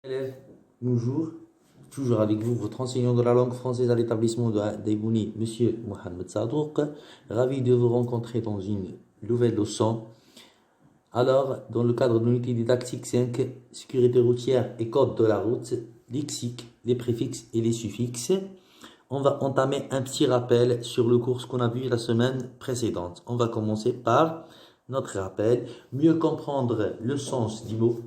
Élèves, bonjour, toujours avec vous, votre enseignant de la langue française à l'établissement d'Ebouni, Monsieur Mohamed Sadouk. Ravi de vous rencontrer dans une nouvelle leçon. Alors, dans le cadre de l'unité didactique 5, sécurité routière et code de la route, lexique, les préfixes et les suffixes, on va entamer un petit rappel sur le cours qu'on a vu la semaine précédente. On va commencer par notre rappel, mieux comprendre le sens du mot.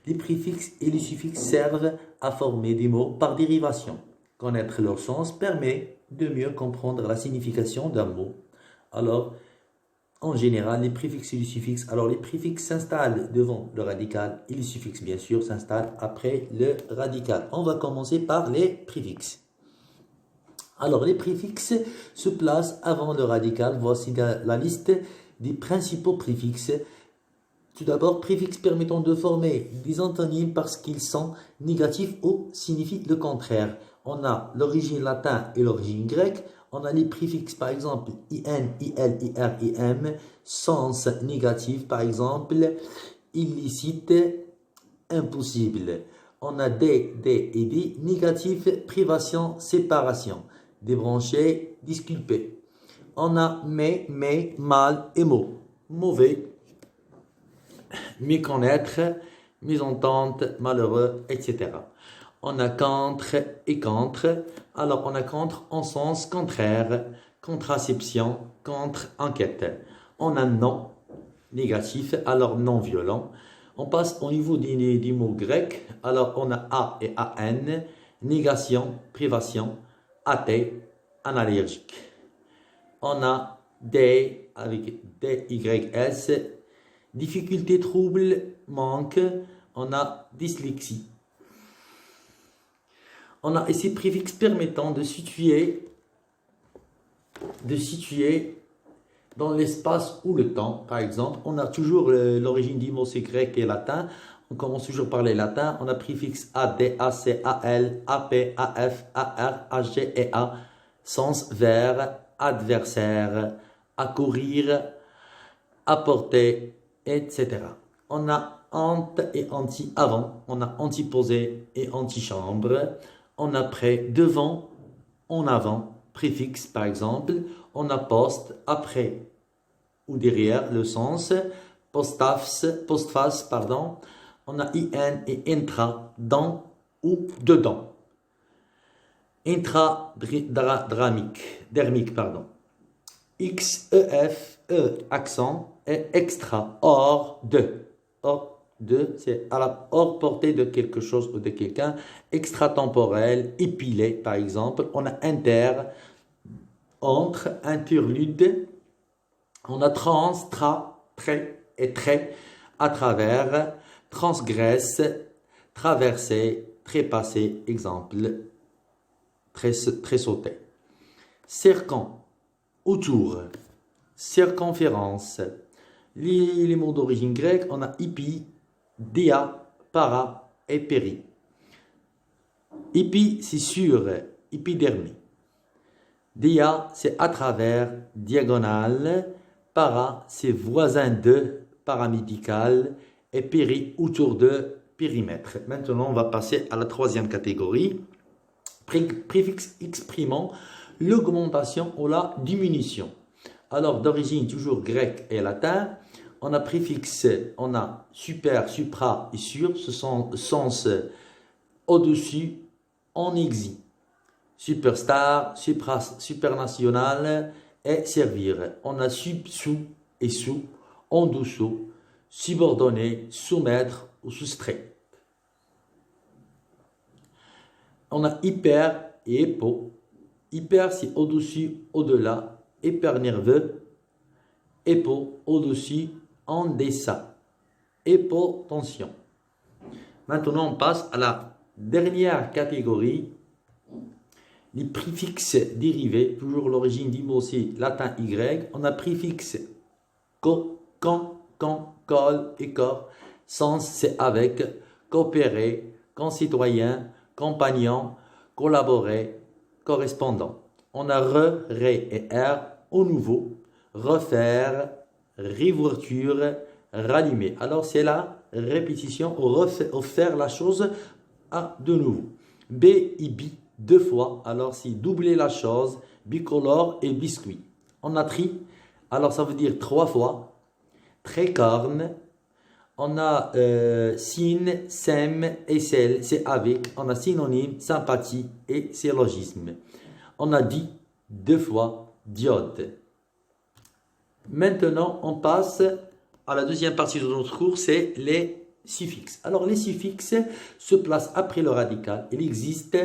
Les préfixes et les suffixes servent à former des mots par dérivation. Connaître leur sens permet de mieux comprendre la signification d'un mot. Alors, en général, les préfixes et les suffixes, les préfixes s'installent devant le radical et les suffixes, bien sûr, s'installent après le radical. On va commencer par les préfixes. Alors, les préfixes se placent avant le radical. Voici la liste des principaux préfixes. Tout d'abord, préfixes permettant de former des antonymes parce qu'ils sont négatifs ou signifient le contraire. On a l'origine latine et l'origine grecque. On a les préfixes, par exemple, in, il, ir, im, sens négatif, par exemple, illicite, impossible. On a des et des négatifs, privation, séparation, débranché, disculpé. On a mais, mal et mot, mauvais, méconnaître, mésentente, malheureux, etc. On a contre et contre. Alors, on a contre en sens contraire, contraception, contre-enquête. On a non, négatif, alors non violent. On passe au niveau des mots grecs. Alors, on a a et an, négation, privation, athée, analergique. On a des avec dys, difficulté, trouble, manque. On a dyslexie. On a ces préfixes permettant de situer dans l'espace ou le temps. Par exemple, on a toujours l'origine du mot, c'est grec et latin. On commence toujours par les latins. On a préfixe AD, AC, AL, AP, AF, AR, AG et A. Sens vers, adversaire, accourir, apporter, etc. On a ante et anti avant. On a antiposé et antichambre. On a près, devant, en avant, préfixe par exemple. On a post, après ou derrière le sens. Postface, pardon. On a in et intra, dans ou dedans. Dermique, pardon. X, EF, E, accent, et extra, hors de. Hors de, c'est à la hors portée de quelque chose ou de quelqu'un. Extratemporel, épilé, par exemple. On a inter, entre, interlude. On a trans, trait et trait, à travers, transgresse, traverser, trépasser, exemple, tressauter. Cercant, autour, circonférence. Les mots d'origine grecque, on a hippie, dia, para et péri. Hippie, c'est sur, épidermie. Dia, c'est à travers, diagonale. Para, c'est voisin de, paramédical. Et péri, autour de, périmètre. Maintenant, on va passer à la troisième catégorie. Préfixe exprimant l'augmentation ou la diminution. Alors, d'origine toujours grec et latin, on a préfixe, on a super, supra et sur, ce sont sens au-dessus, en exil. Superstar, supernational et servir. On a sub, sous et sous, en dessous, subordonné, soumettre ou soustrait. On a hyper et hypo. Hyper, c'est au-dessus, au-delà. Hyper nerveux. Hypo, au-dessus, en deçà. Hypotension. Maintenant, on passe à la dernière catégorie. Les préfixes dérivés. Toujours l'origine du mot, c'est latin Y. On a préfixe co, quand, col et corps. Sens, c'est avec. Coopérer, concitoyen, compagnon, collaborer, correspondant. On a re, ré et r au nouveau, refaire, réouverture, rallumer. Alors c'est la répétition ou refaire la chose A de nouveau. B et bi 2 fois. Alors, c'est doubler la chose. Bicolore et biscuit. On a tri. Alors, ça veut dire 3 fois. Tricorne. On a sin, sem et sel. C'est avec. On a synonyme, sympathie et syllogisme. On a dit 2 fois diode. Maintenant, on passe à la deuxième partie de notre cours, c'est les suffixes. Alors, les suffixes se placent après le radical. Il existe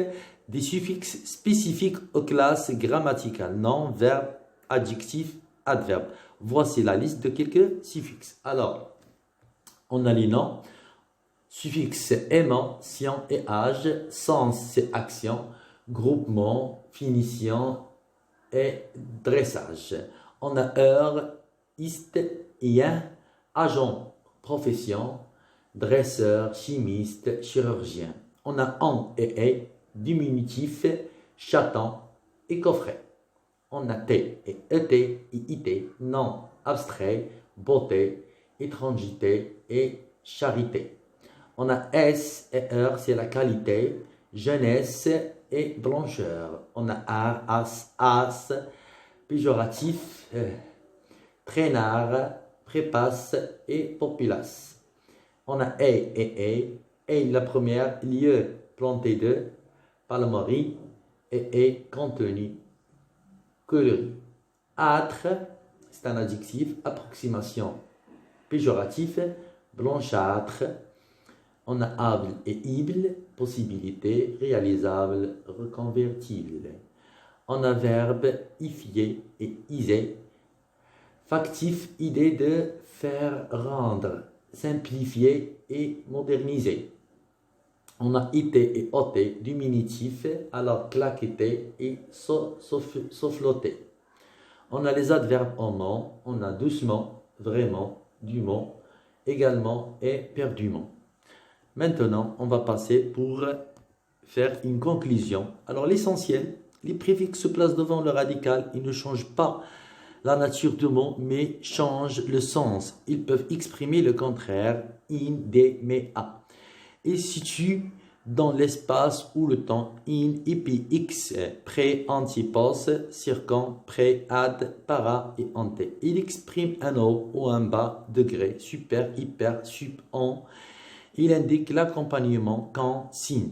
des suffixes spécifiques aux classes grammaticales, nom, verbe, adjectif, adverbe. Voici la liste de quelques suffixes. Alors, on a les noms, suffixe aimant, science et âge, sens c'est action, groupement, finition et dressage. On a heure, ist, ien, agent, profession, dresseur, chimiste, chirurgien. On a en et diminutif, chaton et coffret. On a t et et it, nom, abstrait, beauté, étrangité et charité. On a s et heure, c'est la qualité, jeunesse et blancheur. On a as, péjoratif, traînard, prépasse et populace. On a et la première, lieu planté de palomari et contenu, coloris. Âtre, c'est un adjectif, approximation, péjoratif, blanchâtre. On a able et ible, possibilité, réalisable, reconvertible. On a verbe, ifier et iser, factif, idée de faire rendre, simplifier et moderniser. On a été et ôté, diminutif, alors claqueter et sauffloter. On a les adverbes en nom, on a doucement, vraiment, dûment, également et perdument. Maintenant, on va passer pour faire une conclusion. Alors l'essentiel, les préfixes se placent devant le radical, ils ne changent pas la nature du mot, mais changent le sens. Ils peuvent exprimer le contraire, in, de, mais, a. Ils se situent dans l'espace ou le temps, in, epi, x, pré, antipos, circon, pré, ad, para et ante. Ils expriment un haut ou un bas degré, super, hyper, sub, en. Il indique l'accompagnement quand, sin.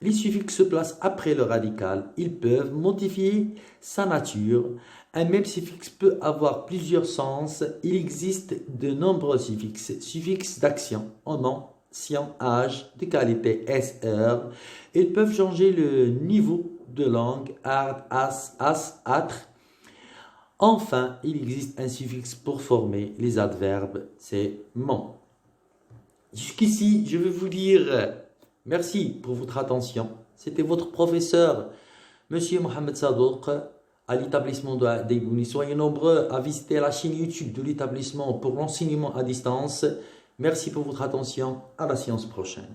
Les suffixes se placent après le radical. Ils peuvent modifier sa nature. Un même suffixe peut avoir plusieurs sens. Il existe de nombreux suffixes. Suffixes d'action, en nom, science, âge, de qualité, s, heure. Ils peuvent changer le niveau de langue, ard, as, âtre. Enfin, il existe un suffixe pour former les adverbes, c'est mon. Jusqu'ici, je veux vous dire merci pour votre attention. C'était votre professeur, Monsieur Mohamed Sadouk, à l'établissement de Deibouni. Soyez nombreux à visiter la chaîne YouTube de l'établissement pour l'enseignement à distance. Merci pour votre attention. À la séance prochaine.